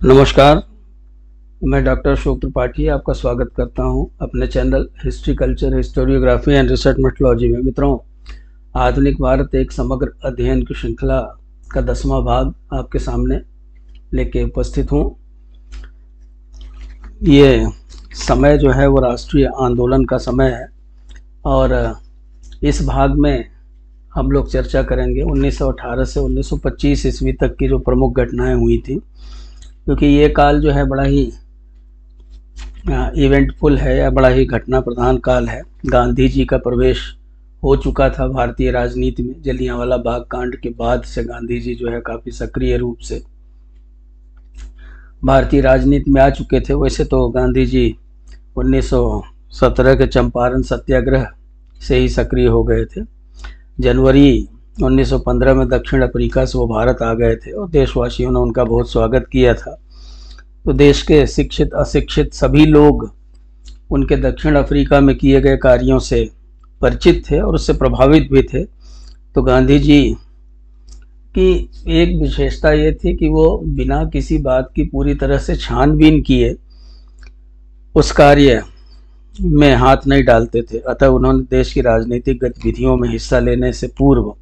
नमस्कार। मैं डॉक्टर अशोक त्रिपाठी आपका स्वागत करता हूं अपने channel history culture historiography and research methodology में। मित्रों, आधुनिक भारत एक समग्र अध्ययन की श्रृंखला का 10वां भाग आपके सामने लेके उपस्थित हूं। ये समय जो है वो राष्ट्रीय आंदोलन का समय है और इस भाग में हम लोग चर्चा करेंगे 1918 से 1925 ईस्वी तक की जो प्रमुख घटनाएं हुई थी, क्योंकि ये काल जो है बड़ा ही इवेंटफुल है या बड़ा ही घटना प्रधान काल है। गांधी जी का प्रवेश हो चुका था भारतीय राजनीति में। जलियांवाला बाग कांड के बाद से गांधी जी जो है काफ़ी सक्रिय रूप से भारतीय राजनीति में आ चुके थे। वैसे तो गांधी जी 1917 के चंपारण सत्याग्रह से ही सक्रिय हो गए थे। जनवरी 1915 में दक्षिण अफ्रीका से वो भारत आ गए थे और देशवासियों ने उनका बहुत स्वागत किया था। तो देश के शिक्षित अशिक्षित सभी लोग उनके दक्षिण अफ्रीका में किए गए कार्यों से परिचित थे और उससे प्रभावित भी थे। तो गांधी जी की एक विशेषता ये थी कि वो बिना किसी बात की पूरी तरह से छानबीन किए उस कार्य में हाथ नहीं डालते थे। अतः उन्होंने देश की राजनीतिक गतिविधियों में हिस्सा लेने से पूर्व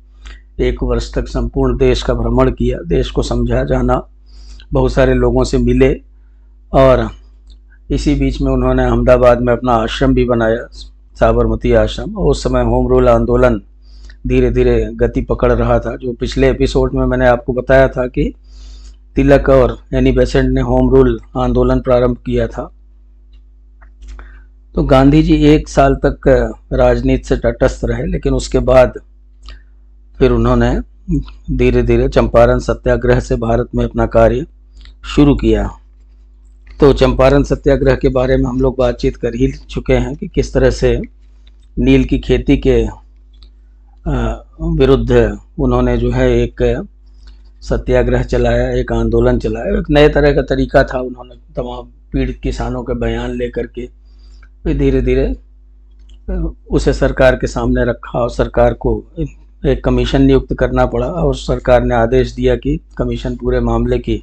1 वर्ष तक संपूर्ण देश का भ्रमण किया, देश को समझा जाना, बहुत सारे लोगों से मिले और इसी बीच में उन्होंने अहमदाबाद में अपना आश्रम भी बनाया, साबरमती आश्रम। और उस समय होम रूल आंदोलन धीरे धीरे गति पकड़ रहा था। जो पिछले एपिसोड में मैंने आपको बताया था कि तिलक और एनी बेसेंट ने होम रूल आंदोलन प्रारंभ किया था। तो गांधी जी 1 साल तक राजनीति से तटस्थ रहे, लेकिन उसके बाद फिर उन्होंने धीरे धीरे चंपारण सत्याग्रह से भारत में अपना कार्य शुरू किया। तो चंपारण सत्याग्रह के बारे में हम लोग बातचीत कर ही चुके हैं कि किस तरह से नील की खेती के विरुद्ध उन्होंने जो है एक सत्याग्रह चलाया, एक आंदोलन चलाया। एक नए तरह का तरीका था। उन्होंने तमाम पीड़ित किसानों के बयान लेकर के फिर धीरे धीरे उसे सरकार के सामने रखा और सरकार को एक कमीशन नियुक्त करना पड़ा और सरकार ने आदेश दिया कि कमीशन पूरे मामले की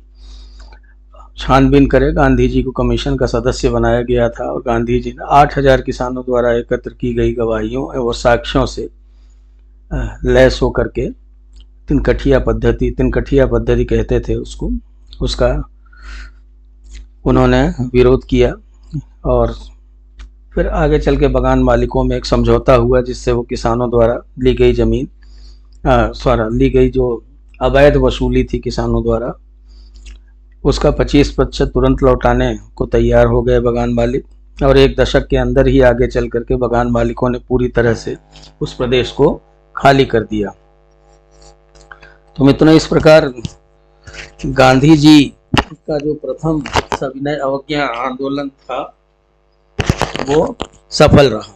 छानबीन करे। गांधी जी को कमीशन का सदस्य बनाया गया था और गांधी जी ने 8000 किसानों द्वारा एकत्र की गई गवाहियों और साक्ष्यों से लैस होकर के तिनकठिया पद्धति कहते थे उसको, उसका उन्होंने विरोध किया। और फिर आगे चल के बगान मालिकों में एक समझौता हुआ जिससे वो किसानों द्वारा ली गई जमीन ली गई जो अवैध वसूली थी किसानों द्वारा, उसका 25% तुरंत लौटाने को तैयार हो गए बगान मालिक। और 1 दशक के अंदर ही आगे चल करके बगान मालिकों ने पूरी तरह से उस प्रदेश को खाली कर दिया। तो मित्रों, इस प्रकार गांधी जी का जो प्रथम सविनय अवज्ञा आंदोलन था वो सफल रहा।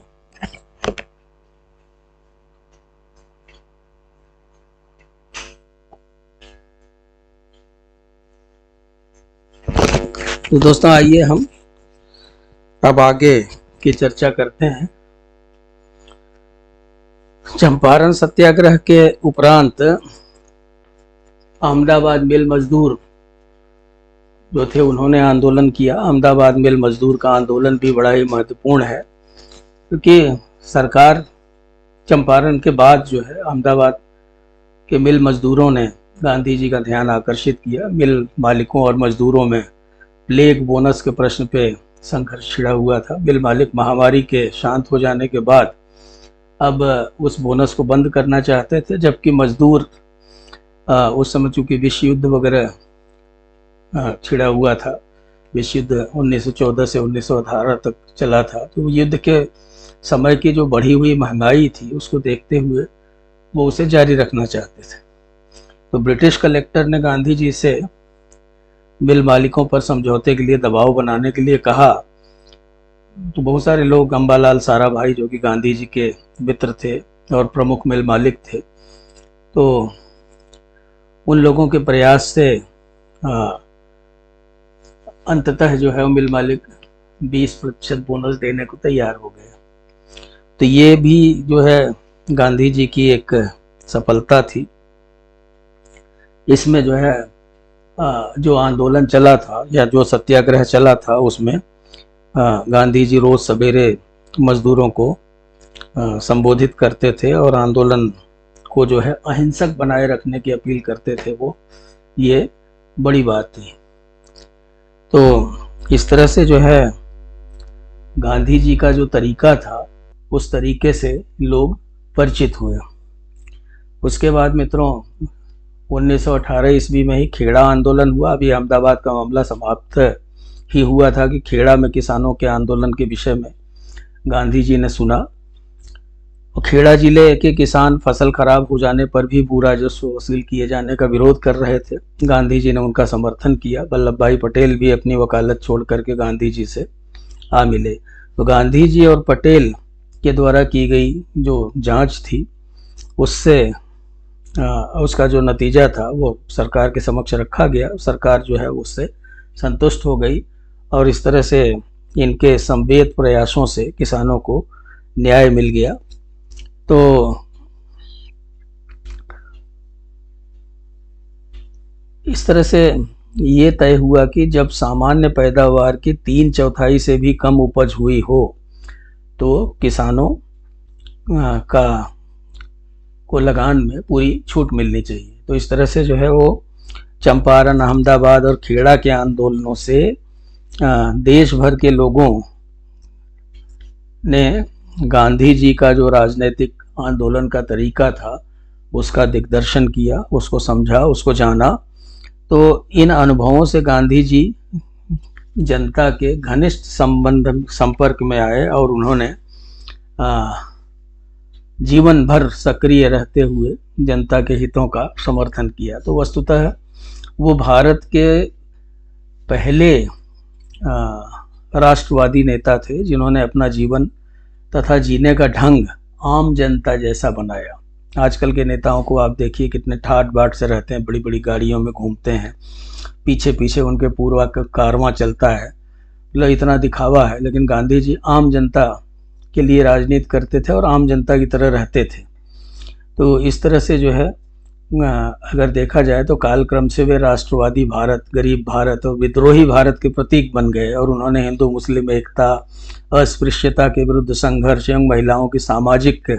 तो दोस्तों, आइए हम अब आगे की चर्चा करते हैं। चंपारण सत्याग्रह के उपरांत अहमदाबाद मिल मजदूर जो थे उन्होंने आंदोलन किया। अहमदाबाद मिल मजदूर का आंदोलन भी बड़ा ही महत्वपूर्ण है, क्योंकि सरकार चंपारण के बाद जो है अहमदाबाद के मिल मजदूरों ने गांधी जी का ध्यान आकर्षित किया। मिल मालिकों और मजदूरों में प्लेग बोनस के प्रश्न पे संघर्ष छिड़ा हुआ था। मिल मालिक महामारी के शांत हो जाने के बाद अब उस बोनस को बंद करना चाहते थे, जबकि मजदूर उस समय चूंकि विश्व युद्ध वगैरह छिड़ा हुआ था, विश्व युद्ध 1914 से 1918 तक चला था, तो युद्ध के समय की जो बढ़ी हुई महंगाई थी उसको देखते हुए वो उसे जारी रखना चाहते थे। तो ब्रिटिश कलेक्टर ने गांधी जी से मिल मालिकों पर समझौते के लिए दबाव बनाने के लिए कहा। तो बहुत सारे लोग, अम्बालाल साराभाई जो कि गांधी जी के मित्र थे और प्रमुख मिल मालिक थे, तो उन लोगों के प्रयास से अंततः जो है वो मिल मालिक 20% बोनस देने को तैयार हो गए। तो ये भी जो है गांधी जी की एक सफलता थी। इसमें जो है जो आंदोलन चला था या जो सत्याग्रह चला था उसमें गांधी जी रोज सवेरे मजदूरों को संबोधित करते थे और आंदोलन को जो है अहिंसक बनाए रखने की अपील करते थे। वो ये बड़ी बात थी। तो इस तरह से जो है गांधी जी का जो तरीका था उस तरीके से लोग परिचित हुए। उसके बाद मित्रों 1918 ईस्वी में ही खेड़ा आंदोलन हुआ। अभी अहमदाबाद का मामला समाप्त ही हुआ था कि खेड़ा में किसानों के आंदोलन के विषय में गांधी जी ने सुना। और खेड़ा जिले के किसान फसल खराब हो जाने पर भी पूरा राजस्व वसूल किए जाने का विरोध कर रहे थे। गांधी जी ने उनका समर्थन किया। वल्लभ भाई पटेल भी अपनी वकालत छोड़ करके गांधी जी से आ मिले। तो गांधी जी और पटेल के द्वारा की गई जो जांच थी उससे उसका जो नतीजा था वो सरकार के समक्ष रखा गया। सरकार जो है उससे संतुष्ट हो गई और इस तरह से इनके संवेद प्रयासों से किसानों को न्याय मिल गया। तो इस तरह से ये तय हुआ कि जब सामान्य पैदावार की 3/4 से भी कम उपज हुई हो तो किसानों का को लगान में पूरी छूट मिलनी चाहिए। तो इस तरह से जो है वो चंपारण, अहमदाबाद और खेड़ा के आंदोलनों से देश भर के लोगों ने गांधी जी का जो राजनीतिक आंदोलन का तरीका था उसका दिग्दर्शन किया, उसको समझा, उसको जाना। तो इन अनुभवों से गांधी जी जनता के घनिष्ठ संपर्क में आए और उन्होंने जीवन भर सक्रिय रहते हुए जनता के हितों का समर्थन किया। तो वस्तुतः वो भारत के पहले राष्ट्रवादी नेता थे जिन्होंने अपना जीवन तथा जीने का ढंग आम जनता जैसा बनाया। आजकल के नेताओं को आप देखिए कितने ठाट बाट से रहते हैं, बड़ी बड़ी गाड़ियों में घूमते हैं, पीछे पीछे उनके पूर्वा कारवां चलता है, मतलब इतना दिखावा है। लेकिन गांधी जी आम जनता के लिए राजनीति करते थे और आम जनता की तरह रहते थे। तो इस तरह से जो है अगर देखा जाए तो कालक्रम से वे राष्ट्रवादी भारत, गरीब भारत और विद्रोही भारत के प्रतीक बन गए और उन्होंने हिंदू मुस्लिम एकता, अस्पृश्यता के विरुद्ध संघर्ष एवं महिलाओं की सामाजिक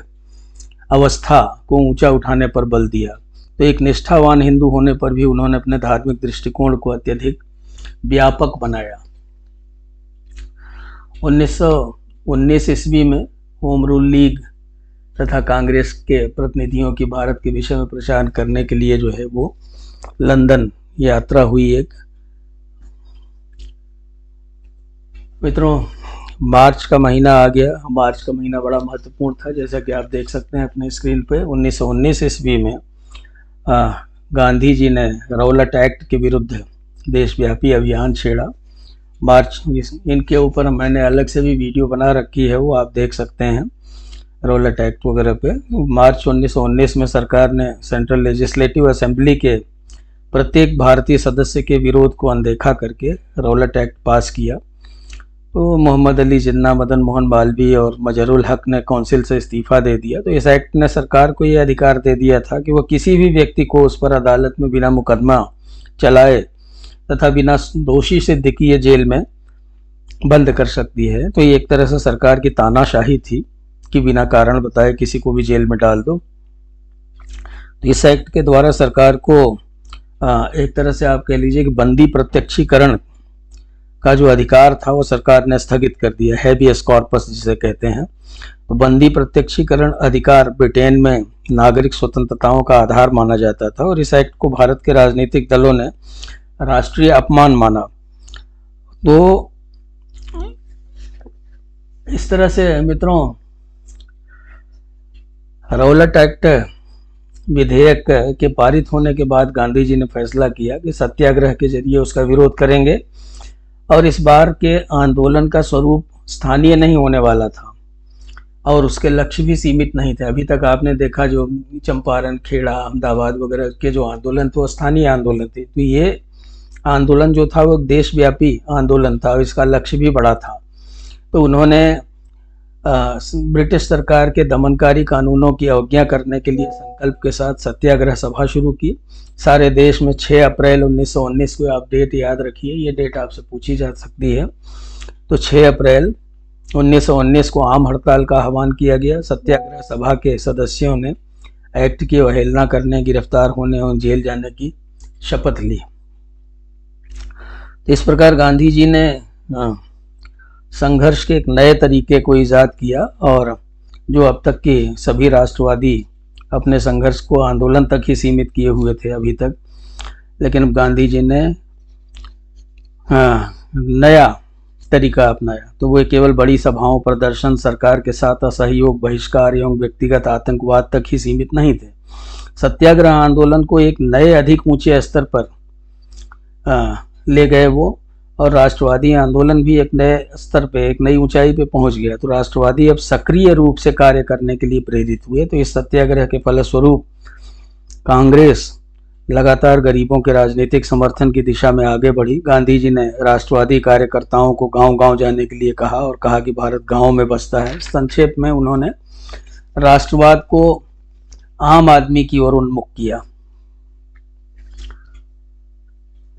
अवस्था को ऊंचा उठाने पर बल दिया। तो एक निष्ठावान हिंदू होने पर भी उन्होंने अपने धार्मिक दृष्टिकोण को अत्यधिक व्यापक बनाया। 1919 ईस्वी में होम रूल लीग तथा कांग्रेस के प्रतिनिधियों की भारत के विषय में प्रचार करने के लिए जो है वो लंदन यात्रा हुई। एक मित्रों मार्च का महीना आ गया। मार्च का महीना बड़ा महत्वपूर्ण था, जैसा कि आप देख सकते हैं अपने स्क्रीन पे। 1919 ईस्वी में गांधी जी ने रौलट एक्ट के विरुद्ध देशव्यापी अभियान छेड़ा। मार्च इनके ऊपर मैंने अलग से भी वीडियो बना रखी है, वो आप देख सकते हैं रौलट एक्ट वगैरह पे। मार्च 1919 में सरकार ने सेंट्रल लेजिस्लेटिव असेंबली के प्रत्येक भारतीय सदस्य के विरोध को अनदेखा करके रौलट एक्ट पास किया। तो मोहम्मद अली जिन्ना, मदन मोहन मालवीय और मजरुल हक ने काउंसिल से इस्तीफा दे दिया। तो इस एक्ट ने सरकार को यह अधिकार दे दिया था कि वह किसी भी व्यक्ति को उस पर अदालत में बिना मुकदमा चलाए तथा बिना दोषी सिद्ध किए जेल में बंद कर सकती है। तो ये एक तरह से सरकार की तानाशाही थी कि बिना कारण बताए किसी को भी जेल में डाल दो। तो इस एक्ट के द्वारा सरकार को एक तरह से आप कह लीजिए कि बंदी प्रत्यक्षीकरण का जो अधिकार था वो सरकार ने स्थगित कर दिया, हैबियस कॉर्पस जिसे कहते हैं। तो बंदी प्रत्यक्षीकरण अधिकार ब्रिटेन में नागरिक स्वतंत्रताओं का आधार माना जाता था और इस एक्ट को भारत के राजनीतिक दलों ने राष्ट्रीय अपमान माना। तो इस तरह से मित्रों रौलट एक्ट विधेयक के पारित होने के बाद गांधी जी ने फैसला किया कि सत्याग्रह के जरिए उसका विरोध करेंगे और इस बार के आंदोलन का स्वरूप स्थानीय नहीं होने वाला था और उसके लक्ष्य भी सीमित नहीं थे। अभी तक आपने देखा जो चंपारण, खेड़ा, अहमदाबाद वगैरह के जो आंदोलन थे वो स्थानीय आंदोलन थे। तो ये आंदोलन जो था वो देशव्यापी आंदोलन था और इसका लक्ष्य भी बड़ा था। तो उन्होंने ब्रिटिश सरकार के दमनकारी कानूनों की अवज्ञा करने के लिए संकल्प के साथ सत्याग्रह सभा शुरू की। सारे देश में 6 अप्रैल 1919 को, आप डेट याद रखिए, ये डेट आपसे पूछी जा सकती है। तो 6 अप्रैल 1919 को आम हड़ताल का आह्वान किया गया। सत्याग्रह सभा के सदस्यों ने एक्ट की अवहेलना करने, गिरफ्तार होने और जेल जाने की शपथ ली। तो इस प्रकार गांधी जी ने संघर्ष के एक नए तरीके को ईजाद किया, और जो अब तक के सभी राष्ट्रवादी अपने संघर्ष को आंदोलन तक ही सीमित किए हुए थे अभी तक, लेकिन अब गांधी जी ने नया तरीका अपनाया। तो वो केवल बड़ी सभाओं, प्रदर्शन, सरकार के साथ असहयोग, बहिष्कार एवं व्यक्तिगत आतंकवाद तक ही सीमित नहीं थे। सत्याग्रह आंदोलन को एक नए, अधिक ऊंचे स्तर पर ले गए वो, और राष्ट्रवादी आंदोलन भी एक नए स्तर पे, एक नई ऊंचाई पे पहुंच गया। तो राष्ट्रवादी अब सक्रिय रूप से कार्य करने के लिए प्रेरित हुए। तो इस सत्याग्रह के फलस्वरूप कांग्रेस लगातार गरीबों के राजनीतिक समर्थन की दिशा में आगे बढ़ी। गांधी जी ने राष्ट्रवादी कार्यकर्ताओं को गांव-गांव जाने के लिए कहा, और कहा कि भारत गांव में बसता है। संक्षेप में उन्होंने राष्ट्रवाद को आम आदमी की ओर उन्मुख किया।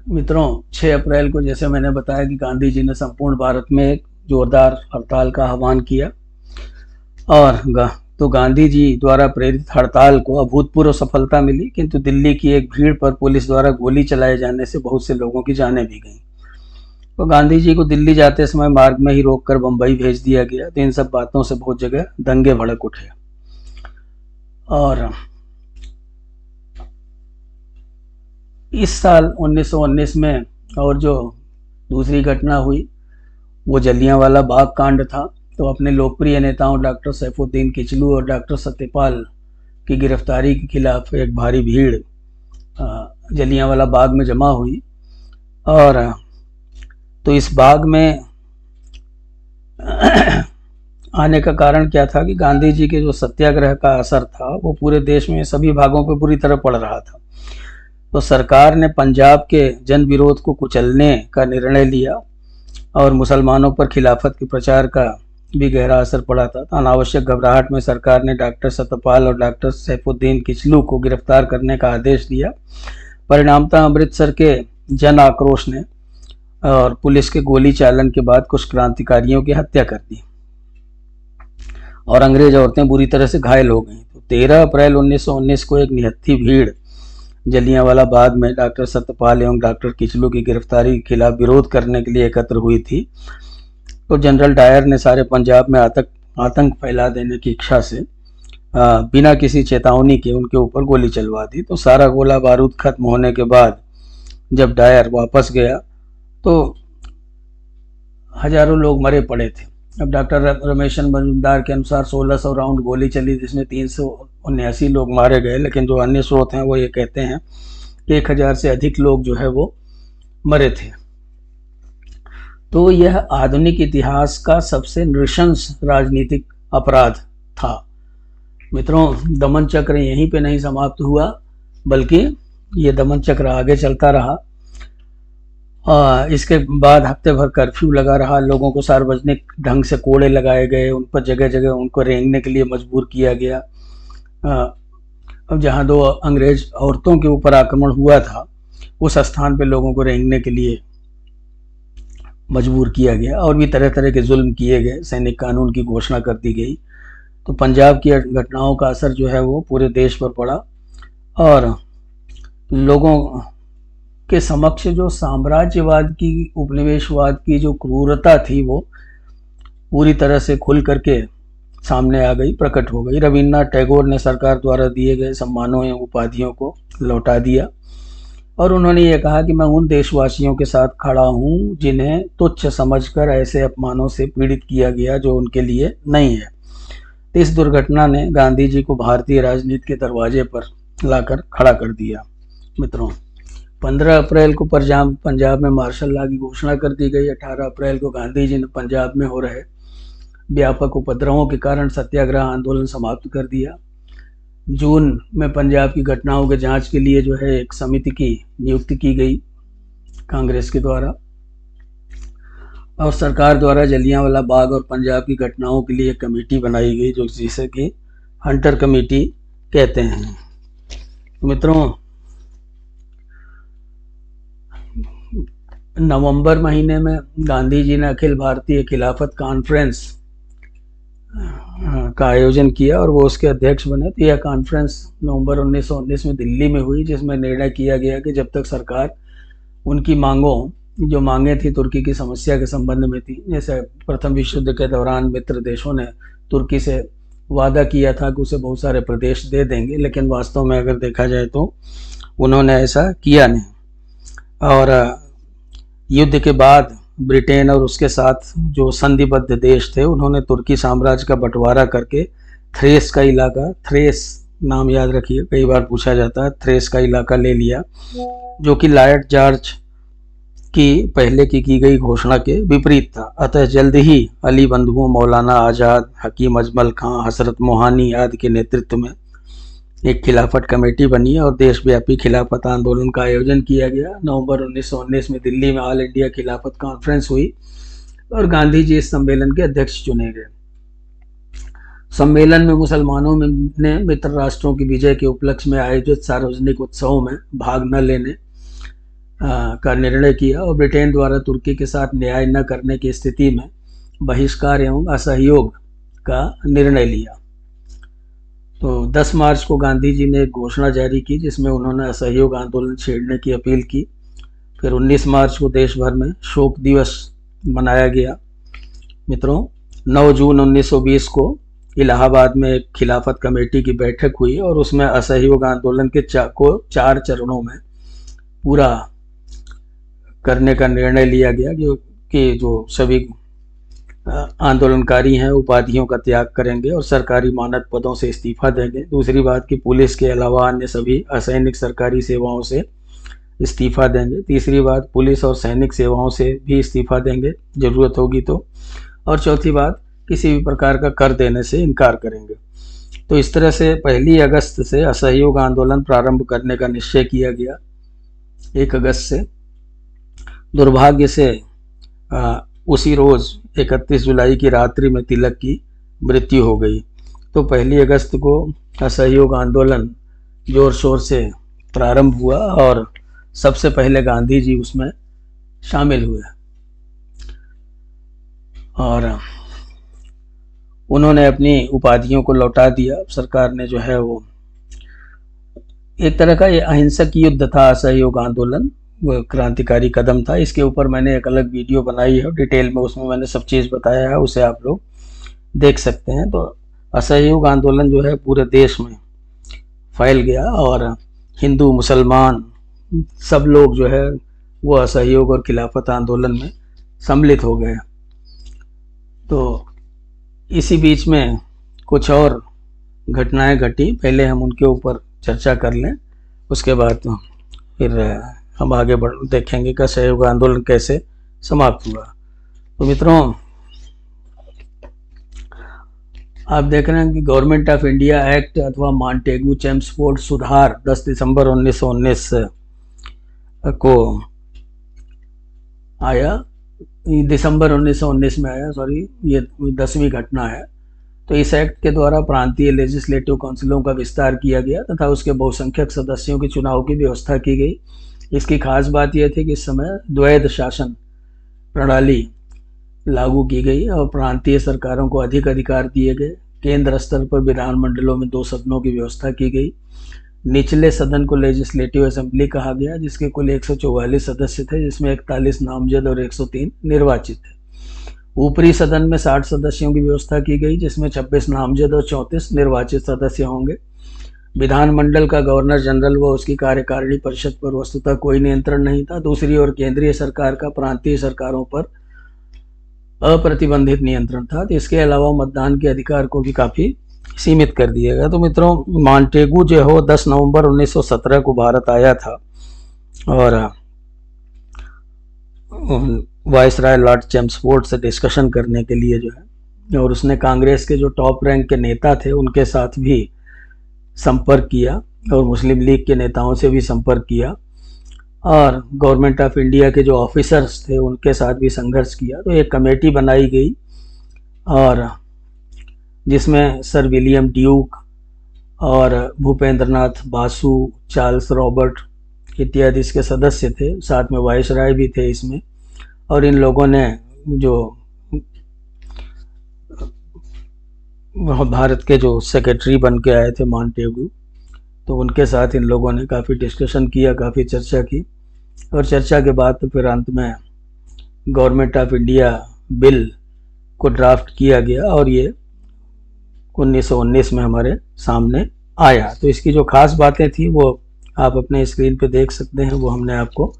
मित्रों, 6 अप्रैल को जैसे मैंने बताया कि गांधी जी ने संपूर्ण भारत में एक जोरदार हड़ताल का आह्वान किया, और तो गांधी जी द्वारा प्रेरित हड़ताल को अभूतपूर्व सफलता मिली, किंतु दिल्ली की एक भीड़ पर पुलिस द्वारा गोली चलाए जाने से बहुत से लोगों की जानें भी गईं। तो गांधी जी को दिल्ली जाते समय मार्ग में ही रोककर बंबई भेज दिया गया। तो इन सब बातों से बहुत जगह दंगे भड़क उठे। और इस साल 1919 में और जो दूसरी घटना हुई वो जलियांवाला बाग कांड था। तो अपने लोकप्रिय नेताओं डॉक्टर सैफुद्दीन किचलू और डॉक्टर सत्यपाल की गिरफ्तारी के खिलाफ एक भारी भीड़ जलियांवाला बाग में जमा हुई। और तो इस बाग में आने का कारण क्या था कि गांधी जी के जो सत्याग्रह का असर था वो पूरे देश में सभी भागों पर बुरी तरह पड़ रहा था। तो सरकार ने पंजाब के जन विरोध को कुचलने का निर्णय लिया, और मुसलमानों पर खिलाफत के प्रचार का भी गहरा असर पड़ा था। तो अनावश्यक घबराहट में सरकार ने डॉक्टर सत्यपाल और डॉक्टर सैफुद्दीन किचलू को गिरफ्तार करने का आदेश दिया। परिणामतः अमृतसर के जन आक्रोश ने और पुलिस के गोली चालन के बाद कुछ क्रांतिकारियों की हत्या कर दी, और अंग्रेज औरतें बुरी तरह से घायल हो गईं। तो 13 अप्रैल 1919 को एक निहत्थी भीड़ जलियांवाला बाग में डॉक्टर सत्यपाल एवं डॉक्टर किचलू की गिरफ्तारी के खिलाफ विरोध करने के लिए एकत्र हुई थी। तो जनरल डायर ने सारे पंजाब में आतंक फैला देने की इच्छा से बिना किसी चेतावनी के उनके ऊपर गोली चलवा दी। तो सारा गोला बारूद खत्म होने के बाद जब डायर वापस गया तो हजारों लोग मरे पड़े थे। अब डॉक्टर रमेशन मजुमदार के अनुसार 1600 राउंड गोली चली, जिसमें 379 लोग मारे गए, लेकिन जो अन्य स्रोत हैं वो ये कहते हैं कि 1000 से अधिक लोग जो है वो मरे थे। तो यह आधुनिक इतिहास का सबसे नृशंस राजनीतिक अपराध था। मित्रों, दमन चक्र यहीं पे नहीं समाप्त हुआ, बल्कि ये दमन चक्र आगे चलता रहा। इसके बाद हफ्ते भर कर्फ्यू लगा रहा, लोगों को सार्वजनिक ढंग से कोड़े लगाए गए, उन पर जगह जगह उनको रेंगने के लिए मजबूर किया गया। अब जहां 2 अंग्रेज औरतों के ऊपर आक्रमण हुआ था, उस स्थान पे लोगों को रेंगने के लिए मजबूर किया गया, और भी तरह तरह के जुल्म किए गए। सैनिक कानून की घोषणा कर दी गई। तो पंजाब की घटनाओं का असर जो है वो पूरे देश पर पड़ा, और लोगों के समक्ष जो साम्राज्यवाद की, उपनिवेशवाद की जो क्रूरता थी वो पूरी तरह से खुल करके सामने आ गई, प्रकट हो गई। रविन्द्रनाथ टैगोर ने सरकार द्वारा दिए गए सम्मानों एवं उपाधियों को लौटा दिया, और उन्होंने ये कहा कि मैं उन देशवासियों के साथ खड़ा हूँ जिन्हें तुच्छ समझकर ऐसे अपमानों से पीड़ित किया गया जो उनके लिए नहीं है। इस दुर्घटना ने गांधी जी को भारतीय राजनीति के दरवाजे पर लाकर खड़ा कर दिया। मित्रों, 15 अप्रैल को पंजाब में मार्शल लॉ की घोषणा कर दी गई। 18 अप्रैल को गांधी जी ने पंजाब में हो रहे व्यापक उपद्रवों के कारण सत्याग्रह आंदोलन समाप्त कर दिया। जून में पंजाब की घटनाओं के जांच के लिए जो है एक समिति की नियुक्ति की गई कांग्रेस के द्वारा, और सरकार द्वारा जलियांवाला बाग और पंजाब की घटनाओं के लिए एक कमेटी बनाई गई, जो जिसे कि हंटर कमेटी कहते हैं। मित्रों, नवंबर महीने में गांधी जी ने अखिल भारतीय खिलाफत कॉन्फ्रेंस का आयोजन किया और वो उसके अध्यक्ष बने। तो यह कॉन्फ्रेंस नवंबर 1919 में दिल्ली में हुई, जिसमें निर्णय किया गया कि जब तक सरकार उनकी जो मांगें थी तुर्की की समस्या के संबंध में थी, जैसे प्रथम विश्व युद्ध के दौरान मित्र देशों ने तुर्की से वादा किया था कि उसे बहुत सारे प्रदेश दे देंगे, लेकिन वास्तव में अगर देखा जाए तो उन्होंने ऐसा किया नहीं। और युद्ध के बाद ब्रिटेन और उसके साथ जो संधिबद्ध देश थे, उन्होंने तुर्की साम्राज्य का बंटवारा करके थ्रेस का इलाका, थ्रेस नाम याद रखिए, कई बार पूछा जाता है, थ्रेस का इलाका ले लिया, जो कि लॉर्ड जॉर्ज की पहले की गई घोषणा के विपरीत था। अतः जल्द ही अली बंधुओं, मौलाना आज़ाद, हकीम अजमल खां, हजरत मोहानी आदि के नेतृत्व में एक खिलाफत कमेटी बनी और देशव्यापी खिलाफत आंदोलन का आयोजन किया गया। नवंबर 1919 में दिल्ली में ऑल इंडिया खिलाफत कॉन्फ्रेंस हुई और गांधी जी इस सम्मेलन के अध्यक्ष चुने गए। सम्मेलन में मुसलमानों ने मित्र राष्ट्रों की विजय के उपलक्ष्य में आयोजित सार्वजनिक उत्सवों में भाग न लेने का निर्णय किया और ब्रिटेन द्वारा तुर्की के साथ न्याय न करने की स्थिति में बहिष्कार एवं असहयोग का निर्णय लिया। तो 10 मार्च को गांधी जी ने एक घोषणा जारी की, जिसमें उन्होंने असहयोग आंदोलन छेड़ने की अपील की। फिर 19 मार्च को देश भर में शोक दिवस मनाया गया। मित्रों, 9 जून 1920 को इलाहाबाद में एक खिलाफत कमेटी की बैठक हुई और उसमें असहयोग आंदोलन के 4 चरणों में पूरा करने का निर्णय लिया गया कि जो सभी आंदोलनकारी हैं उपाधियों का त्याग करेंगे और सरकारी मानद पदों से इस्तीफा देंगे। दूसरी बात कि पुलिस के अलावा अन्य सभी असैनिक सरकारी सेवाओं से इस्तीफा देंगे। तीसरी बात, पुलिस और सैनिक सेवाओं से भी इस्तीफा देंगे ज़रूरत होगी तो। और चौथी बात, किसी भी प्रकार का कर देने से इनकार करेंगे। तो इस तरह से 1 अगस्त से असहयोग आंदोलन प्रारंभ करने का निश्चय किया गया। 1 अगस्त से दुर्भाग्य से उसी रोज़ 31 जुलाई की रात्रि में तिलक की मृत्यु हो गई। तो 1 अगस्त को असहयोग आंदोलन जोर शोर से प्रारंभ हुआ और सबसे पहले गांधी जी उसमें शामिल हुए और उन्होंने अपनी उपाधियों को लौटा दिया। सरकार ने जो है वो एक तरह का ये अहिंसक युद्ध था, असहयोग आंदोलन वो क्रांतिकारी कदम था। इसके ऊपर मैंने एक अलग वीडियो बनाई है डिटेल में, उसमें मैंने सब चीज़ बताया है, उसे आप लोग देख सकते हैं। तो असहयोग आंदोलन जो है पूरे देश में फैल गया और हिंदू मुसलमान सब लोग जो है वो असहयोग और खिलाफत आंदोलन में सम्मिलित हो गए। तो इसी बीच में कुछ और घटनाएं घटी, पहले हम उनके ऊपर चर्चा कर लें, उसके बाद फिर हम आगे देखेंगे कि असहयोग आंदोलन कैसे समाप्त हुआ। तो मित्रों, आप देख रहे हैं कि गवर्नमेंट ऑफ इंडिया एक्ट अथवा मॉन्टेगू चेम्सफोर्ड सुधार 10 दिसंबर 1919 को आया, दिसंबर 1919 में आया, सॉरी, ये 10वीं घटना है। तो इस एक्ट के द्वारा प्रांतीय लेजिस्लेटिव काउंसिलों का विस्तार किया गया तथा उसके बहुसंख्यक सदस्यों के चुनाव की व्यवस्था की गई। इसकी खास बात यह थी कि इस समय द्वैध शासन प्रणाली लागू की गई और प्रांतीय सरकारों को अधिक अधिकार दिए गए। केंद्र स्तर पर विधानमंडलों में 2 सदनों की व्यवस्था की गई। निचले सदन को लेजिस्लेटिव असेंबली कहा गया, जिसके कुल 144 सदस्य थे, जिसमें 41 नामजद और 103 निर्वाचित थे। ऊपरी सदन में 60 सदस्यों की व्यवस्था की गई, जिसमें 26 नामजद और 34 निर्वाचित सदस्य होंगे। विधानमंडल का गवर्नर जनरल व उसकी कार्यकारिणी परिषद पर वस्तुतः कोई नियंत्रण नहीं था। दूसरी ओर केंद्रीय सरकार का प्रांतीय सरकारों पर अप्रतिबंधित नियंत्रण था। तो इसके अलावा मतदान के अधिकार को भी काफ़ी सीमित कर दिया गया। तो मित्रों, मॉन्टेगू जो हो 10 नवंबर 1917 को भारत आया था और वाइसराय लॉर्ड चेम्सफोर्ड से डिस्कशन करने के लिए जो है, और उसने कांग्रेस के जो टॉप रैंक के नेता थे उनके साथ भी संपर्क किया और मुस्लिम लीग के नेताओं से भी संपर्क किया और गवर्नमेंट ऑफ इंडिया के जो ऑफिसर्स थे उनके साथ भी संघर्ष किया। तो एक कमेटी बनाई गई और जिसमें सर विलियम ड्यूक और भूपेंद्रनाथ बासु, चार्ल्स रॉबर्ट इत्यादि इसके सदस्य थे, साथ में वायसराय भी थे इसमें। और इन लोगों ने जो भारत के जो सेक्रेटरी बन के आए थे मॉन्टेगू, तो उनके साथ इन लोगों ने काफ़ी डिस्कशन किया, काफ़ी चर्चा की। और चर्चा के बाद तो फिर अंत में गवर्नमेंट ऑफ इंडिया बिल को ड्राफ्ट किया गया और ये 1919 में हमारे सामने आया। तो इसकी जो खास बातें थी वो आप अपने स्क्रीन पे देख सकते हैं, वो हमने आपको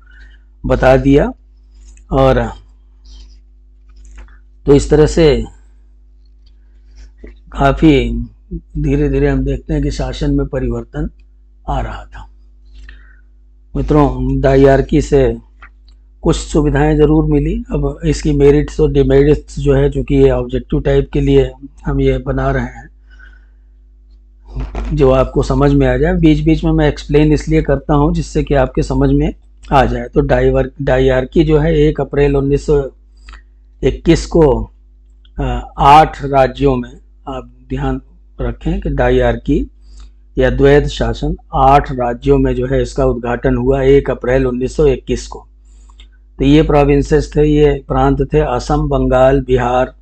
बता दिया। और तो इस तरह से काफ़ी धीरे धीरे हम देखते हैं कि शासन में परिवर्तन आ रहा था। मित्रों, डायरकी से कुछ सुविधाएं ज़रूर मिली। अब इसकी मेरिट्स और डिमेरिट्स जो है, चूँकि ये ऑब्जेक्टिव टाइप के लिए हम ये बना रहे हैं, जो आपको समझ में आ जाए। बीच बीच में मैं एक्सप्लेन इसलिए करता हूँ जिससे कि आपके समझ में आ जाए। तो डायरकी जो है 1 अप्रैल 1921 को 8 राज्यों में, आप ध्यान रखें कि डायरकी या द्वैध शासन 8 राज्यों में जो है इसका उद्घाटन हुआ 1 अप्रैल 1921 को। तो ये प्रोविंसेस थे, ये प्रांत थे: Assam, Bengal, Bihar,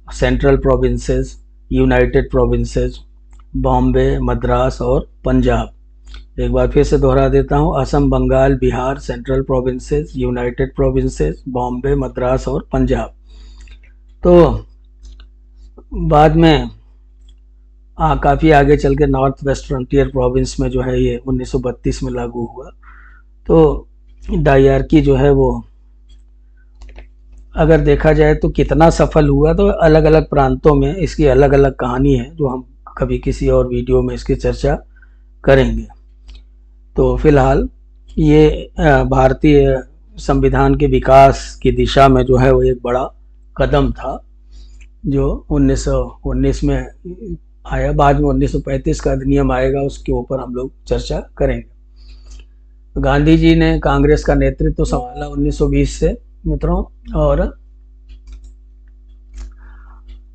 central provinces, united provinces, Bombay, Madras और पंजाब। एक बार फिर से दोहरा देता हूँ: Assam, Bengal, Bihar, central provinces, united provinces, Bombay, Madras और पंजाब। तो बाद में काफ़ी आगे चल के नॉर्थ वेस्ट फ्रंटियर प्रोविंस में जो है ये 1932 में लागू हुआ। तो डायरकी जो है वो अगर देखा जाए तो कितना सफल हुआ, तो अलग अलग प्रांतों में इसकी अलग अलग कहानी है, जो हम कभी किसी और वीडियो में इसकी चर्चा करेंगे। तो फिलहाल ये भारतीय संविधान के विकास की दिशा में जो है वो एक बड़ा कदम था, जो 1919 में आया। बाद में 1935 का अधिनियम आएगा, उसके ऊपर हम लोग चर्चा करेंगे। गांधी जी ने कांग्रेस का नेतृत्व संभाला 1920 से मित्रों, और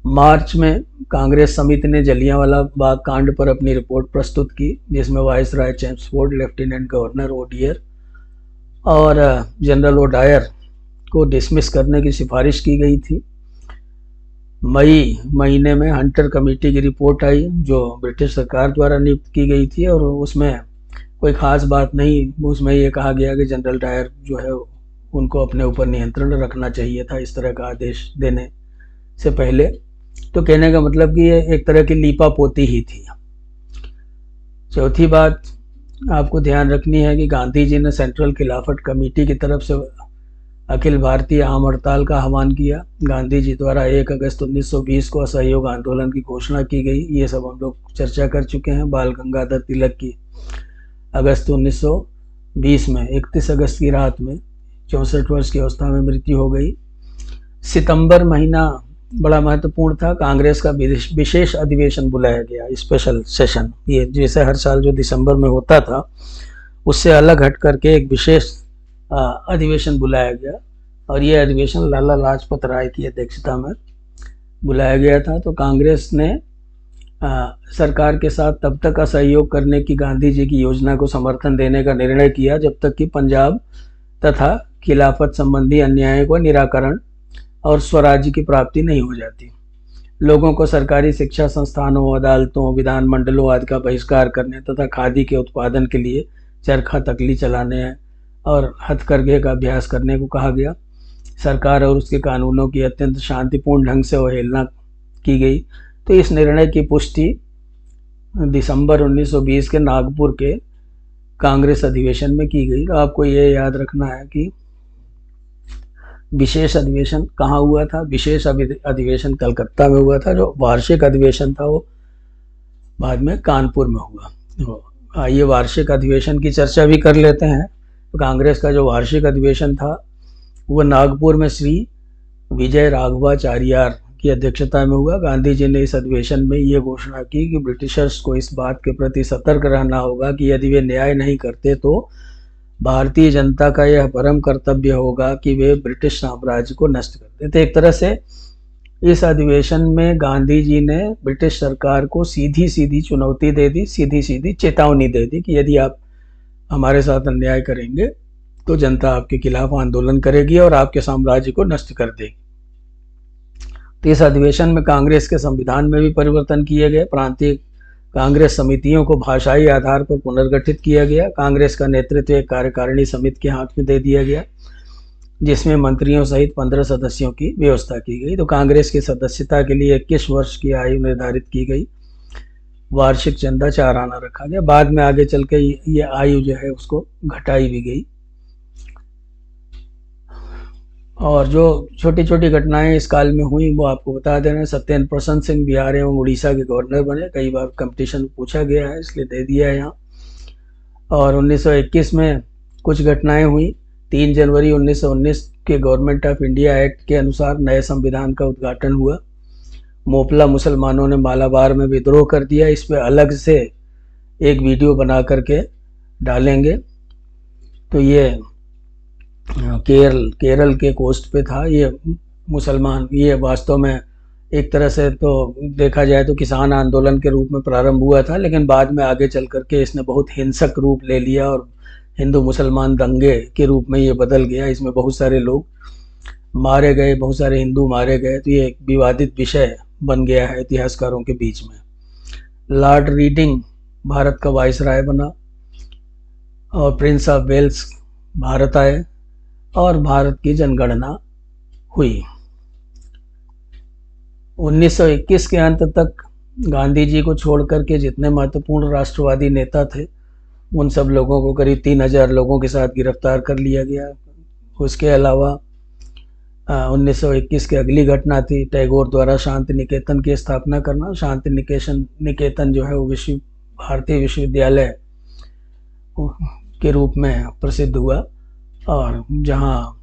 मार्च में कांग्रेस समिति ने जलियांवाला बाग कांड पर अपनी रिपोर्ट प्रस्तुत की, जिसमें वाइसराय चेम्सफोर्ड, लेफ्टिनेंट गवर्नर ओडियर और जनरल ओडायर को डिसमिस करने की सिफारिश की गई थी। मई महीने में हंटर कमेटी की रिपोर्ट आई, जो ब्रिटिश सरकार द्वारा नियुक्त की गई थी, और उसमें कोई ख़ास बात नहीं। उसमें ये कहा गया कि जनरल डायर जो है उनको अपने ऊपर नियंत्रण रखना चाहिए था इस तरह का आदेश देने से पहले। तो कहने का मतलब कि ये एक तरह की लीपा पोती ही थी। चौथी बात आपको ध्यान रखनी है कि गांधी जी ने सेंट्रल खिलाफत कमेटी की तरफ से अखिल भारतीय आम हड़ताल का आह्वान किया। गांधी जी द्वारा 1 अगस्त 1920 को असहयोग आंदोलन की घोषणा की गई। ये सब हम लोग चर्चा कर चुके हैं। बाल गंगाधर तिलक की अगस्त 1920 में 31 अगस्त की रात में 64 वर्ष की अवस्था में मृत्यु हो गई। सितंबर महीना बड़ा महत्वपूर्ण था। कांग्रेस का विशेष अधिवेशन बुलाया गया, स्पेशल सेशन। ये जैसे हर साल जो दिसंबर में होता था उससे अलग हट करके एक विशेष अधिवेशन बुलाया गया, और ये अधिवेशन लाला लाजपत राय की अध्यक्षता में बुलाया गया था। तो कांग्रेस ने सरकार के साथ तब तक असहयोग करने की गांधी जी की योजना को समर्थन देने का निर्णय किया जब तक कि पंजाब तथा खिलाफत संबंधी अन्याय को निराकरण और स्वराज्य की प्राप्ति नहीं हो जाती। लोगों को सरकारी शिक्षा संस्थानों, अदालतों, विधान मंडलों आदि का बहिष्कार करने तथा खादी के उत्पादन के लिए चरखा तकली चलाने और हथकरघे का अभ्यास करने को कहा गया। सरकार और उसके कानूनों की अत्यंत शांतिपूर्ण ढंग से अवहेलना की गई। तो इस निर्णय की पुष्टि दिसंबर 1920 के नागपुर के कांग्रेस अधिवेशन में की गई। तो आपको ये याद रखना है कि विशेष अधिवेशन कहाँ हुआ था। विशेष अधिवेशन कलकत्ता में हुआ था। जो वार्षिक अधिवेशन था वो बाद में कानपुर में हुआ। तो आइए वार्षिक अधिवेशन की चर्चा भी कर लेते हैं। तो कांग्रेस का जो वार्षिक अधिवेशन था वो नागपुर में श्री विजय राघवाचार्यार की अध्यक्षता में हुआ। गांधी जी ने इस अधिवेशन में ये घोषणा की कि ब्रिटिशर्स को इस बात के प्रति सतर्क रहना होगा कि यदि वे न्याय नहीं करते तो भारतीय जनता का यह परम कर्तव्य होगा कि वे ब्रिटिश साम्राज्य को नष्ट कर दें। तो एक तरह से इस अधिवेशन में गांधी जी ने ब्रिटिश सरकार को सीधी सीधी चुनौती दे दी, सीधी सीधी चेतावनी दे दी कि यदि आप हमारे साथ अन्याय करेंगे तो जनता आपके खिलाफ आंदोलन करेगी और आपके साम्राज्य को नष्ट कर देगी। तो इस अधिवेशन में कांग्रेस के संविधान में भी परिवर्तन किए गए। प्रांतीय कांग्रेस समितियों को भाषाई आधार पर पुनर्गठित किया गया। कांग्रेस का नेतृत्व एक कार्यकारिणी समिति के हाथ में दे दिया गया, जिसमें मंत्रियों सहित 15 सदस्यों की व्यवस्था की गई। तो कांग्रेस की सदस्यता के लिए 21 वर्ष की आयु निर्धारित की गई। वार्षिक चंदा 4 आना रखा गया। बाद में आगे चल के ये आयु जो है उसको घटाई भी गई। और जो छोटी छोटी घटनाएं इस काल में हुई वो आपको बता देना। सत्येंद्र प्रसन्न सिंह बिहार एवं उड़ीसा के गवर्नर बने। कई बार कंपटीशन पूछा गया है इसलिए दे दिया है यहाँ। और 1921 में कुछ घटनाएं हुई। 3 जनवरी 1919 के गवर्नमेंट ऑफ इंडिया एक्ट के अनुसार नए संविधान का उद्घाटन हुआ। मोपला मुसलमानों ने मालाबार में विद्रोह कर दिया। इस पे अलग से एक वीडियो बना करके डालेंगे। तो ये केरल के कोस्ट पे था ये मुसलमान। ये वास्तव में एक तरह से तो देखा जाए तो किसान आंदोलन के रूप में प्रारंभ हुआ था, लेकिन बाद में आगे चल करके इसने बहुत हिंसक रूप ले लिया और हिंदू मुसलमान दंगे के रूप में ये बदल गया। इसमें बहुत सारे लोग मारे गए, बहुत सारे हिंदू मारे गए। तो ये एक विवादित विषय बन गया है इतिहासकारों के बीच में। लॉर्ड रीडिंग भारत का वाइसराय बना और प्रिंस ऑफ वेल्स भारत आए और भारत की जनगणना हुई। 1921 के अंत तक गांधी जी को छोड़कर के जितने महत्वपूर्ण राष्ट्रवादी नेता थे उन सब लोगों को करीब 3000 लोगों के साथ गिरफ्तार कर लिया गया। उसके अलावा 1921 की अगली घटना थी टैगोर द्वारा शांति निकेतन की स्थापना करना। शांति निकेतन जो है वो भारतीय विश्वविद्यालय के रूप में प्रसिद्ध हुआ, और जहाँ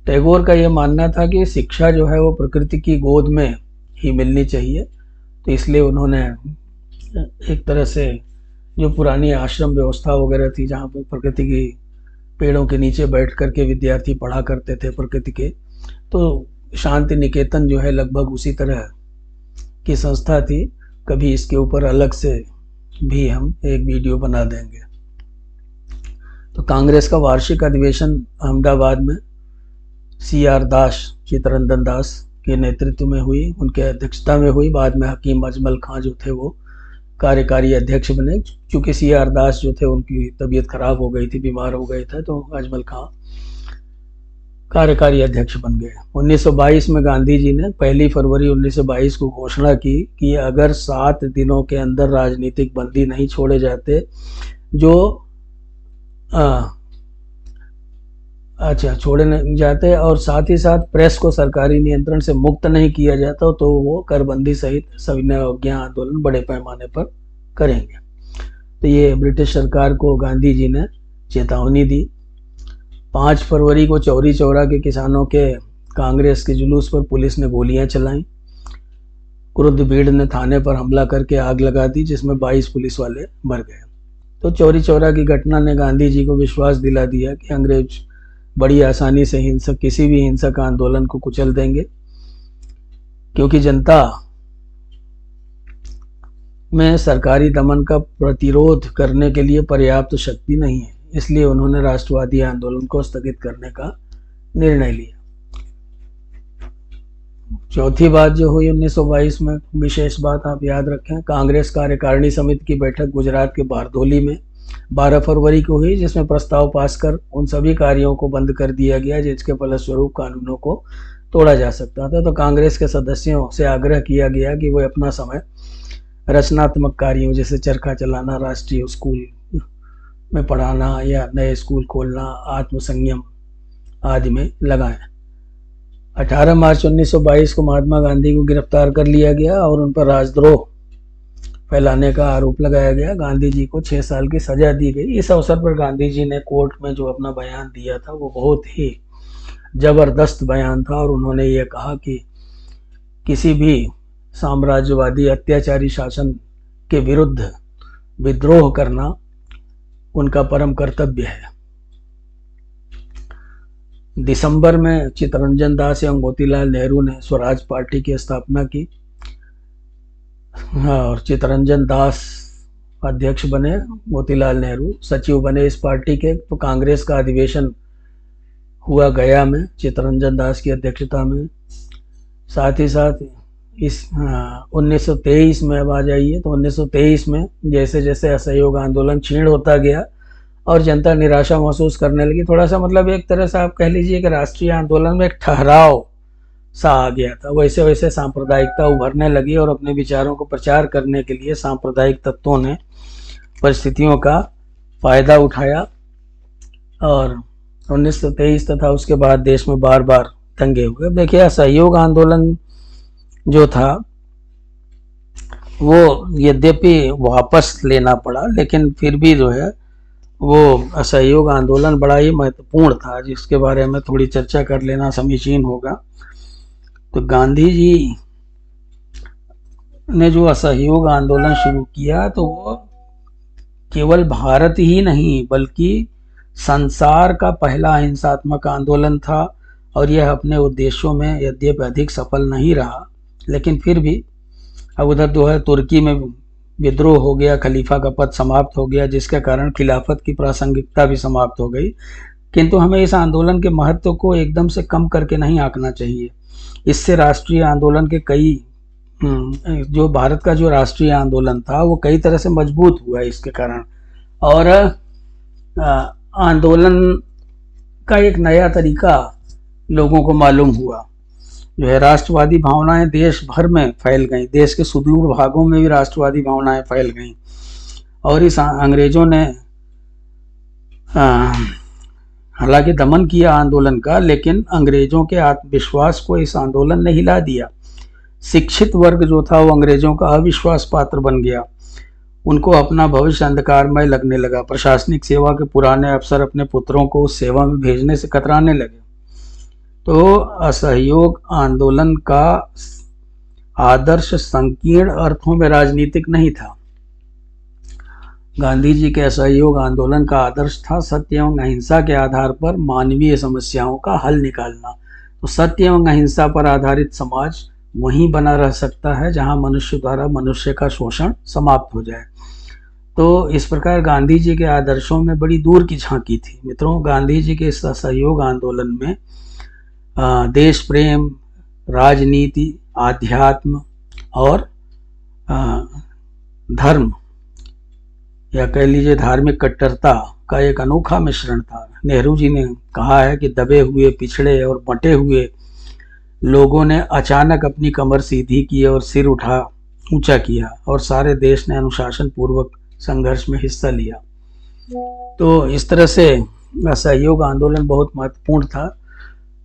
टैगोर का ये मानना था कि शिक्षा जो है वो प्रकृति की गोद में ही मिलनी चाहिए। तो इसलिए उन्होंने एक तरह से जो पुरानी आश्रम व्यवस्था वगैरह थी जहाँ पर प्रकृति की पेड़ों के नीचे बैठ करके विद्यार्थी पढ़ा करते थे प्रकृति के, तो शांति निकेतन जो है लगभग उसी तरह की संस्था थी। कभी इसके ऊपर अलग से भी हम एक वीडियो बना देंगे। तो कांग्रेस का वार्षिक अधिवेशन अहमदाबाद में CR दास, चित्तरंजन दास के नेतृत्व में हुई, उनके अध्यक्षता में हुई। बाद में हकीम अजमल खां जो थे वो कार्यकारी अध्यक्ष बने। चूँकि CR दास जो थे उनकी तबीयत खराब हो गई थी, बीमार हो गए थे, तो अजमल खां कार्यकारी अध्यक्ष बन गए। 1922 में गांधी जी ने 1 फरवरी 1922 को घोषणा की कि अगर 7 दिनों के अंदर राजनीतिक बंदी नहीं छोड़े जाते, जो छोड़े नहीं जाते, और साथ ही साथ प्रेस को सरकारी नियंत्रण से मुक्त नहीं किया जाता, तो वो करबंदी सहित सविनय अवज्ञा आंदोलन बड़े पैमाने पर करेंगे। तो ये ब्रिटिश सरकार को गांधी जी ने चेतावनी दी। 5 फरवरी को चौरी चौरा के किसानों के कांग्रेस के जुलूस पर पुलिस ने गोलियां चलाईं। क्रुद्ध भीड़ ने थाने पर हमला करके आग लगा दी, जिसमें 22 पुलिस वाले मर गए। तो चौरी चौरा की घटना ने गांधी जी को विश्वास दिला दिया कि अंग्रेज बड़ी आसानी से किसी भी हिंसक आंदोलन को कुचल देंगे, क्योंकि जनता में सरकारी दमन का प्रतिरोध करने के लिए पर्याप्त शक्ति नहीं है। इसलिए उन्होंने राष्ट्रवादी आंदोलन को स्थगित करने का निर्णय लिया। चौथी बात जो हुई 1922 में, विशेष बात आप याद रखें, कांग्रेस कार्यकारिणी समिति की बैठक गुजरात के बारदोली में 12 फरवरी को हुई, जिसमें प्रस्ताव पास कर उन सभी कार्यों को बंद कर दिया गया जिसके फलस्वरूप कानूनों को तोड़ा जा सकता था। तो कांग्रेस के सदस्यों से आग्रह किया गया कि वे अपना समय रचनात्मक कार्यों जैसे चरखा चलाना, राष्ट्रीय स्कूल में पढ़ाना या नए स्कूल खोलना, आत्मसंयम आदि में लगाएं। 18 मार्च 1922 को महात्मा गांधी को गिरफ्तार कर लिया गया और उन पर राजद्रोह फैलाने का आरोप लगाया गया। गांधी जी को 6 साल की सजा दी गई। इस अवसर पर गांधी जी ने कोर्ट में जो अपना बयान दिया था वो बहुत ही जबरदस्त बयान था, और उन्होंने ये कहा कि किसी भी साम्राज्यवादी अत्याचारी शासन के विरुद्ध विद्रोह करना उनका परम कर्तव्य है। दिसंबर में चित्तरंजन दास एवं मोतीलाल नेहरू ने स्वराज पार्टी की स्थापना की। हाँ, और चित्तरंजन दास अध्यक्ष बने, मोतीलाल नेहरू सचिव बने इस पार्टी के। तो कांग्रेस का अधिवेशन हुआ गया में चित्तरंजन दास की अध्यक्षता में। साथ ही साथ इस 1923 में, अब आ जाइए, तो 1923 में जैसे जैसे असहयोग आंदोलन क्षीण होता गया और जनता निराशा महसूस करने लगी, थोड़ा सा मतलब एक तरह से आप कह लीजिए कि राष्ट्रीय आंदोलन में एक ठहराव सा आ गया था, वैसे वैसे सांप्रदायिकता उभरने लगी और अपने विचारों को प्रचार करने के लिए सांप्रदायिक तत्वों ने परिस्थितियों का फायदा उठाया। और 1923 तथा उसके बाद देश में बार बार दंगे हुए। देखिए, असहयोग आंदोलन जो था वो यद्यपि वापस लेना पड़ा, लेकिन फिर भी जो है वो असहयोग आंदोलन बड़ा ही महत्वपूर्ण था, जिसके बारे में थोड़ी चर्चा कर लेना समीचीन होगा। तो गांधी जी ने जो असहयोग आंदोलन शुरू किया तो वो केवल भारत ही नहीं बल्कि संसार का पहला हिंसात्मक आंदोलन था। और यह अपने उद्देश्यों में यद्यपि अधिक सफल नहीं रहा, लेकिन फिर भी अब उधर जो है तुर्की में विद्रोह हो गया, खलीफा का पद समाप्त हो गया, जिसके कारण खिलाफत की प्रासंगिकता भी समाप्त हो गई। किंतु हमें इस आंदोलन के महत्व को एकदम से कम करके नहीं आंकना चाहिए। इससे राष्ट्रीय आंदोलन के कई जो भारत का जो राष्ट्रीय आंदोलन था वो कई तरह से मजबूत हुआ इसके कारण। और आंदोलन का एक नया तरीका लोगों को मालूम हुआ, जो है राष्ट्रवादी भावनाएं देश भर में फैल गई, देश के सुदूर भागों में भी राष्ट्रवादी भावनाएं फैल गई। और इस अंग्रेजों ने हालांकि दमन किया आंदोलन का, लेकिन अंग्रेजों के आत्मविश्वास को इस आंदोलन ने हिला दिया। शिक्षित वर्ग जो था वो अंग्रेजों का अविश्वास पात्र बन गया, उनको अपना भविष्य अंधकारमय लगने लगा। प्रशासनिक सेवा के पुराने अफसर अपने पुत्रों को उस सेवा में भेजने से कतराने लगे। तो असहयोग आंदोलन का आदर्श संकीर्ण अर्थों में राजनीतिक नहीं था। गांधी जी के असहयोग आंदोलन का आदर्श था सत्य एवं अहिंसा के आधार पर मानवीय समस्याओं का हल निकालना। तो सत्य एवं अहिंसा पर आधारित समाज वहीं बना रह सकता है जहां मनुष्य द्वारा मनुष्य का शोषण समाप्त हो जाए। तो इस प्रकार गांधी जी के आदर्शों में बड़ी दूर की झांकी थी। मित्रों, गांधी जी के इस असहयोग आंदोलन में देश प्रेम, राजनीति, आध्यात्म और धर्म या कह लीजिए धार्मिक कट्टरता का एक अनोखा मिश्रण था। नेहरू जी ने कहा है कि दबे हुए, पिछड़े और बंटे हुए लोगों ने अचानक अपनी कमर सीधी की और सिर ऊंचा किया और सारे देश ने अनुशासन पूर्वक संघर्ष में हिस्सा लिया। तो इस तरह से असहयोग आंदोलन बहुत महत्वपूर्ण था।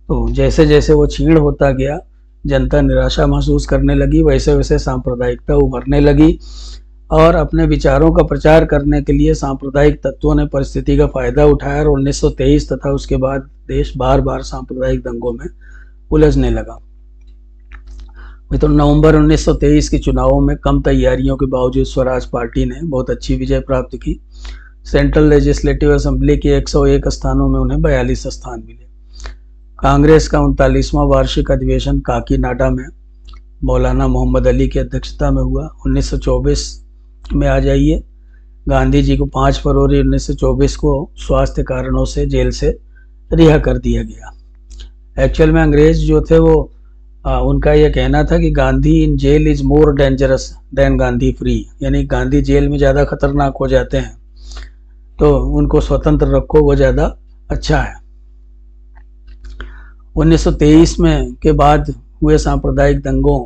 तो जैसे जैसे वो क्षीण होता गया, जनता निराशा महसूस करने लगी, वैसे वैसे सांप्रदायिकता उभरने लगी और अपने विचारों का प्रचार करने के लिए सांप्रदायिक तत्वों ने परिस्थिति का फायदा उठाया और 1923 तथा उसके बाद देश बार बार सांप्रदायिक दंगों में उलझने लगा। तो नवंबर 1923 के चुनावों में कम तैयारियों के बावजूद स्वराज पार्टी ने बहुत अच्छी विजय प्राप्त की। सेंट्रल लेजिस्लेटिव असेंबली के 101 स्थानों में उन्हें 42 स्थान मिले। कांग्रेस का 39वां वार्षिक अधिवेशन काकीनाडा में मौलाना मोहम्मद अली की अध्यक्षता में हुआ। 1924 में आ जाइए, गांधी जी को 5 फरवरी 1924 को स्वास्थ्य कारणों से जेल से रिहा कर दिया गया। एक्चुअल में अंग्रेज जो थे वो उनका यह कहना था कि Gandhi in jail is more dangerous than Gandhi free, यानी गांधी जेल में ज़्यादा खतरनाक हो जाते हैं, तो उनको स्वतंत्र रखो, वो ज़्यादा अच्छा है। 1923 में के बाद हुए सांप्रदायिक दंगों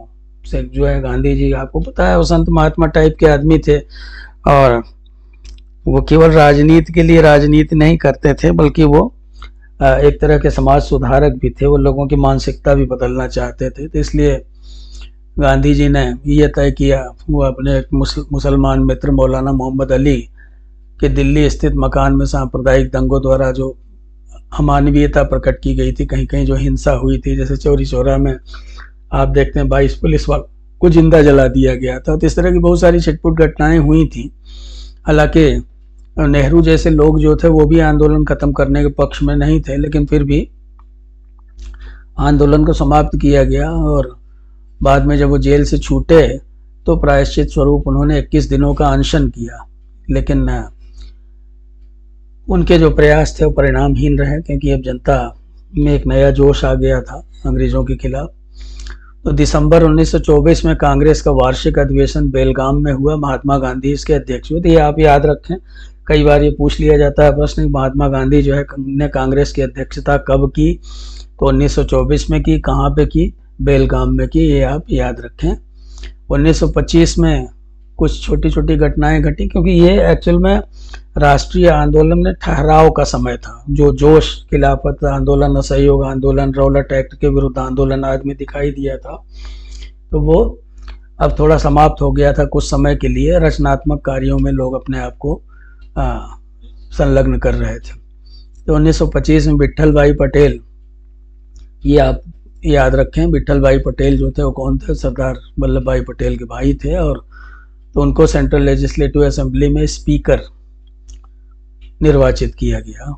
से जो है गांधी जी, आपको पता है, वो संत महात्मा टाइप के आदमी थे और वो केवल राजनीति के लिए राजनीति नहीं करते थे, बल्कि वो एक तरह के समाज सुधारक भी थे। वो लोगों की मानसिकता भी बदलना चाहते थे। तो इसलिए गांधी जी ने ये तय किया, वो अपने एक मुसलमान मित्र मौलाना मोहम्मद अली के दिल्ली स्थित मकान में सांप्रदायिक दंगों द्वारा जो अमानवीयता प्रकट की गई थी, कहीं कहीं जो हिंसा हुई थी, जैसे चौरी चौरा में आप देखते हैं 22 पुलिस वालों को जिंदा जला दिया गया था। तो इस तरह की बहुत सारी छिटपुट घटनाएं हुई थी। हालांकि नेहरू जैसे लोग जो थे वो भी आंदोलन खत्म करने के पक्ष में नहीं थे, लेकिन फिर भी आंदोलन को समाप्त किया गया और बाद में जब वो जेल से छूटे तो प्रायश्चित स्वरूप उन्होंने 21 दिनों का अनशन किया, लेकिन उनके जो प्रयास थे वो परिणामहीन रहे, क्योंकि अब जनता में एक नया जोश आ गया था अंग्रेजों के खिलाफ। तो दिसंबर 1924 में कांग्रेस का वार्षिक अधिवेशन बेलगाम में हुआ। महात्मा गांधी इसके अध्यक्ष हुए। तो ये आप याद रखें, कई बार ये पूछ लिया जाता है प्रश्न, महात्मा गांधी जो है ने कांग्रेस की अध्यक्षता कब की, तो 1924 में की। कहाँ पे की? बेलगाम में की, ये आप याद रखें। 1925 में कुछ छोटी छोटी घटनाएं घटी, क्योंकि ये एक्चुअल में राष्ट्रीय आंदोलन में ठहराव का समय था। जो जोश, खिलाफत आंदोलन, असहयोग आंदोलन, रौलट एक्ट के विरुद्ध आंदोलन आदमी दिखाई दिया था, तो वो अब थोड़ा समाप्त हो गया था कुछ समय के लिए। रचनात्मक कार्यों में लोग अपने आप को संलग्न कर रहे थे। तो 1925 में विट्ठल भाई पटेल, ये आप याद रखें, विट्ठल भाई पटेल जो थे वो कौन थे? सरदार वल्लभ भाई पटेल के भाई थे। और तो उनको सेंट्रल लेजिस्लेटिव असेंबली में स्पीकर निर्वाचित किया गया।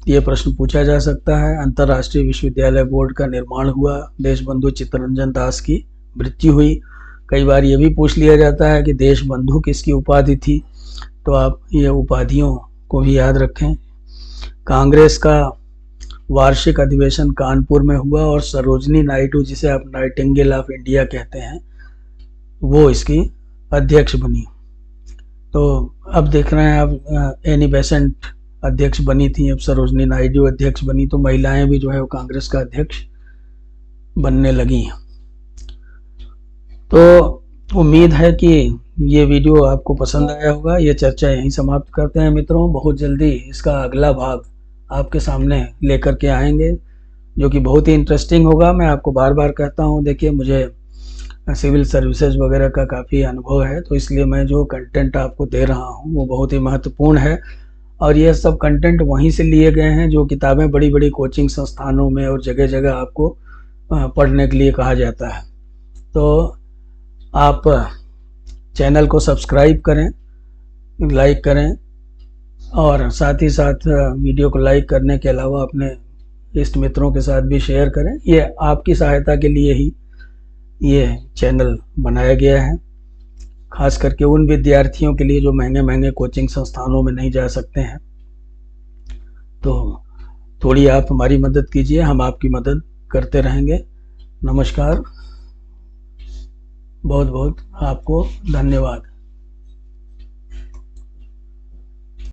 ये प्रश्न पूछा जा सकता है। अंतर्राष्ट्रीय विश्वविद्यालय बोर्ड का निर्माण हुआ। देशबंधु चित्तरंजन दास की मृत्यु हुई। कई बार ये भी पूछ लिया जाता है कि देशबंधु किसकी उपाधि थी, तो आप ये उपाधियों को भी याद रखें। कांग्रेस का वार्षिक अधिवेशन कानपुर में हुआ और सरोजनी नायडू, जिसे आप नाइटिंगेल ऑफ इंडिया कहते हैं, वो इसकी अध्यक्ष बनी। तो अब देख रहे हैं आप, एनी बेसेंट अध्यक्ष बनी थी, अब सरोजनी नायडू अध्यक्ष बनी, तो महिलाएं भी जो है वो कांग्रेस का अध्यक्ष बनने लगी। तो उम्मीद है कि ये वीडियो आपको पसंद आया होगा। ये चर्चा यहीं समाप्त करते हैं मित्रों। बहुत जल्दी इसका अगला भाग आपके सामने लेकर के आएंगे, जो कि बहुत ही इंटरेस्टिंग होगा। मैं आपको बार बार कहता हूँ, देखिए मुझे सिविल सर्विसेज वगैरह का काफ़ी अनुभव है, तो इसलिए मैं जो कंटेंट आपको दे रहा हूँ वो बहुत ही महत्वपूर्ण है। और ये सब कंटेंट वहीं से लिए गए हैं जो किताबें बड़ी बड़ी कोचिंग संस्थानों में और जगह जगह आपको पढ़ने के लिए कहा जाता है। तो आप चैनल को सब्सक्राइब करें, लाइक करें, और साथ ही साथ वीडियो को लाइक करने के अलावा अपने इष्ट मित्रों के साथ भी शेयर करें। ये आपकी सहायता के लिए ही ये चैनल बनाया गया है, खास करके उन विद्यार्थियों के लिए जो महंगे महंगे कोचिंग संस्थानों में नहीं जा सकते हैं। तो थोड़ी आप हमारी मदद कीजिए, हम आपकी मदद करते रहेंगे। नमस्कार, बहुत बहुत आपको धन्यवाद।